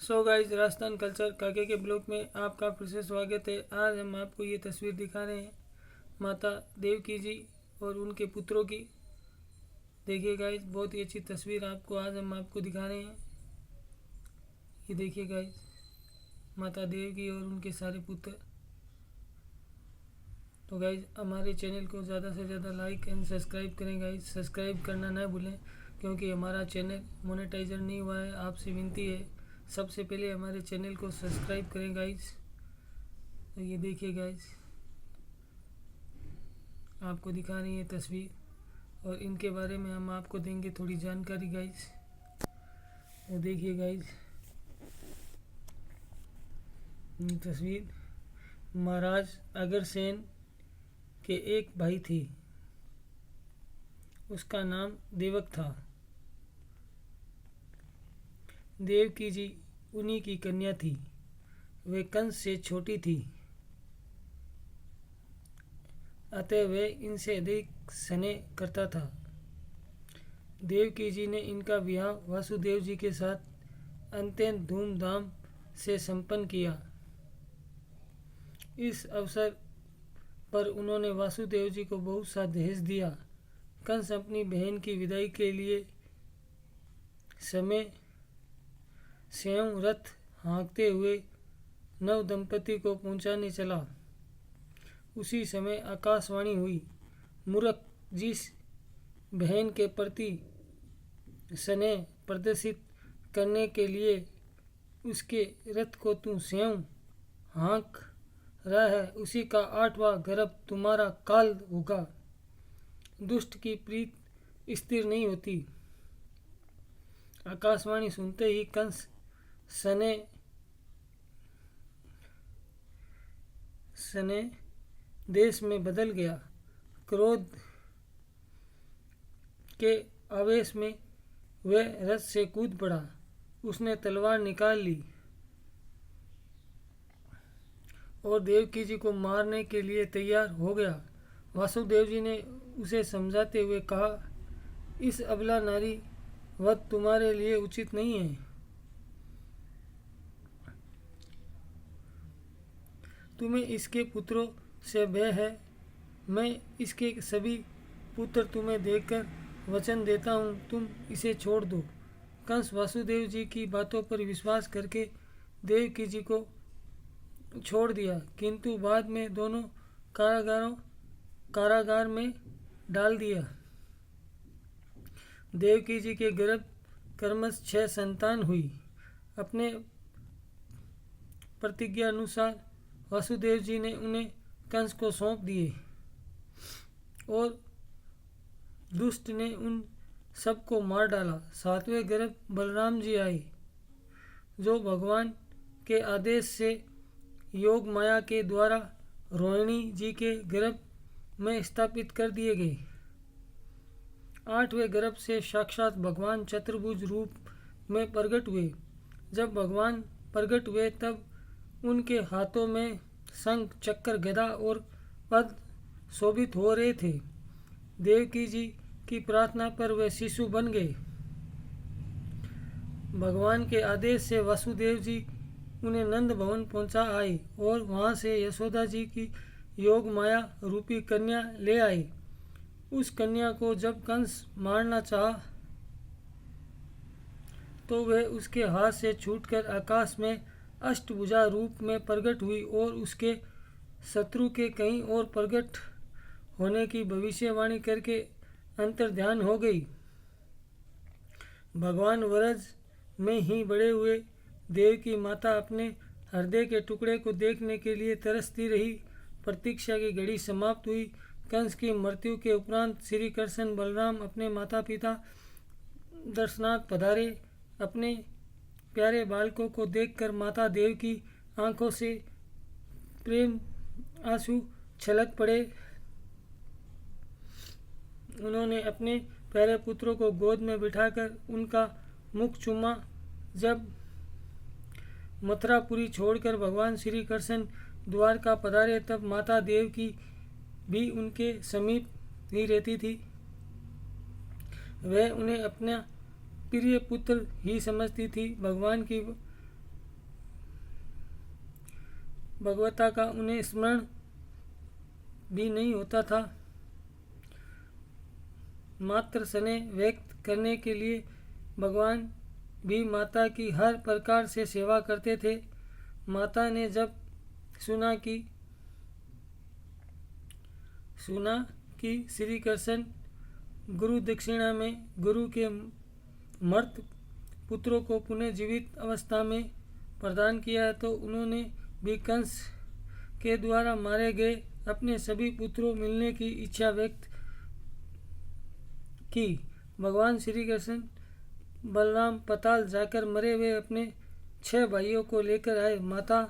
So guys, Rajasthan culture काके के blog में आपका फिर से स्वागत है। आज हम आपको ये तस्वीर दिखा रहे हैं माता देवकी जी और उनके पुत्रों की। देखिए गाइस, बहुत ही अच्छी तस्वीर आज हम आपको दिखा रहे हैं। ये देखिए गाइस, माता देवकी और उनके सारे पुत्र। तो गाइस, हमारे चैनल को ज़्यादा से ज़्यादा लाइक एंड सब्सक्राइब करें गाइस। सब्सक्राइब करना ना भूलें क्योंकि हमारा चैनल मोनेटाइजर नहीं हुआ है। आपसे विनती है, सबसे पहले हमारे चैनल को सब्सक्राइब करें गाइस। तो ये देखिए गाइस, आपको दिखा रही है तस्वीर और इनके बारे में हम आपको देंगे थोड़ी जानकारी गाइस। तो देखिए गाइस, तस्वीर महाराज अग्रसेन के एक भाई थे, उसका नाम देवक था। देवकी जी उन्हीं की कन्या थी। वे कंस से छोटी थी, अतः वे इनसे अधिक स्नेह करता था। देवकी जी ने इनका विवाह वासुदेव जी के साथ अत्यंत धूमधाम से संपन्न किया। इस अवसर पर उन्होंने वासुदेव जी को बहुत सा दहेज दिया। कंस अपनी बहन की विदाई के लिए समय स्वयं रथ हाँकते हुए नव दंपति को पहुंचाने चला। उसी समय आकाशवाणी हुई, मूर्ख, जिस बहन के प्रति स्नेह प्रदर्शित करने के लिए उसके रथ को तू स्वयं हाँक रहा है, उसी का 8वां गर्भ तुम्हारा काल होगा। दुष्ट की प्रीत स्थिर नहीं होती। आकाशवाणी सुनते ही कंस सने देश में बदल गया। क्रोध के आवेश में वह रथ से कूद पड़ा। उसने तलवार निकाल ली और देवकी जी को मारने के लिए तैयार हो गया। वासुदेव जी ने उसे समझाते हुए कहा, इस अबला नारी वध तुम्हारे लिए उचित नहीं है। तुम्हें इसके पुत्रों से भय है। मैं इसके सभी पुत्र तुम्हें देकर वचन देता हूँ, तुम इसे छोड़ दो। कंस वासुदेव जी की बातों पर विश्वास करके देवकी जी को छोड़ दिया, किंतु बाद में दोनों कारागार में डाल दिया। देवकी जी के गर्भ क्रमश 6 संतान हुई। अपने प्रतिज्ञा अनुसार वासुदेव जी ने उन्हें कंस को सौंप दिए और दुष्ट ने उन सबको मार डाला। 7वें गर्भ बलराम जी आए, जो भगवान के आदेश से योग माया के द्वारा रोहिणी जी के गर्भ में स्थापित कर दिए गए। 8वें गर्भ से साक्षात भगवान चतुर्भुज रूप में प्रकट हुए। जब भगवान प्रकट हुए तब उनके हाथों में शंख, चक्र, गदा और पद्म शोभित हो रहे थे। देवकी जी की प्रार्थना पर वे शिशु बन गए। भगवान के आदेश से वासुदेव जी उन्हें नंद भवन पहुंचा आए और वहां से यशोदा जी की योग माया रूपी कन्या ले आए। उस कन्या को जब कंस मारना चाहा तो वह उसके हाथ से छूटकर आकाश में अष्टभुजा रूप में प्रकट हुई और उसके शत्रु के कहीं और प्रकट होने की भविष्यवाणी करके अंतर्ध्यान हो गई। भगवान व्रज में ही बड़े हुए देव की माता अपने हृदय के टुकड़े को देखने के लिए तरसती रही। प्रतीक्षा की घड़ी समाप्त हुई। कंस की मृत्यु के उपरांत श्री कृष्ण बलराम अपने माता पिता दर्शनार्थ पधारे। अपने प्यारे बालकों को देखकर माता देव की आंखों से प्रेम आंसू छलक पड़े। उन्होंने अपने प्यारे पुत्रों को गोद में बिठाकर उनका मुख चूमा। जब मथुरापुरी छोड़कर भगवान श्री कृष्ण द्वारका पधारे तब माता देव की भी उनके समीप ही रहती थी। वह उन्हें अपना प्रिय पुत्र ही समझती थी। भगवान की भगवत्ता का उन्हें स्मरण भी नहीं होता था। मात्र स्नेह व्यक्त करने के लिए भगवान भी माता की हर प्रकार से सेवा करते थे। माता ने जब सुना कि श्री कृष्ण गुरु दक्षिणा में गुरु के मर्त पुत्रों को पुनः जीवित अवस्था में प्रदान किया है, तो उन्होंने भी कंस के द्वारा मारे गए अपने सभी पुत्रों मिलने की इच्छा व्यक्त की। भगवान श्री कृष्ण बलराम पाताल जाकर मरे हुए अपने 6 भाइयों को लेकर आए। माता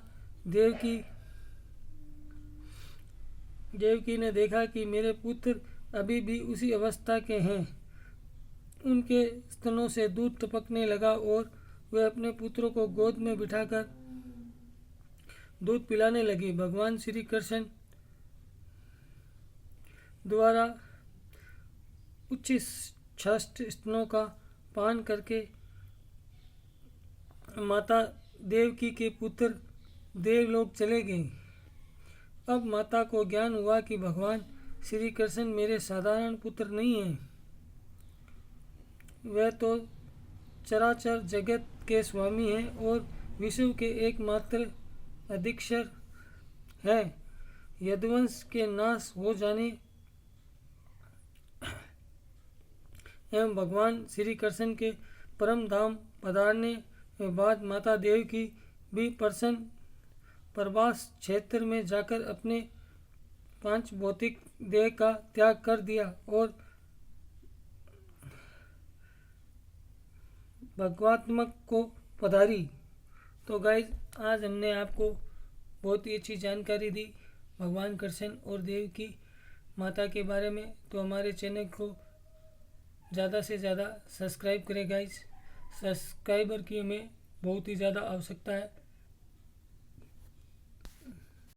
देवकी ने देखा कि मेरे पुत्र अभी भी उसी अवस्था के हैं। उनके स्तनों से दूध टपकने लगा और वे अपने पुत्रों को गोद में बिठाकर दूध पिलाने लगी। भगवान श्री कृष्ण द्वारा उच्छिष्ट स्तनों का पान करके माता देवकी के पुत्र देवलोक चले गए। अब माता को ज्ञान हुआ कि भगवान श्री कृष्ण मेरे साधारण पुत्र नहीं हैं, वह तो चराचर जगत के स्वामी हैं और विश्व के एकमात्र अधीक्षर है। यदुवंश के नाश हो जाने एवं भगवान श्री कृष्ण के परम धाम पधारने के बाद माता देवकी भी प्रसन्न प्रवास क्षेत्र में जाकर अपने 5 भौतिक देह का त्याग कर दिया और भगवात्मक को पधारी। तो गाइज, आज हमने आपको बहुत ही अच्छी जानकारी दी भगवान कृष्ण और देवकी माता के बारे में। तो हमारे चैनल को ज़्यादा से ज़्यादा सब्सक्राइब करें गाइज। सब्सक्राइबर की हमें बहुत ही ज़्यादा आवश्यकता है।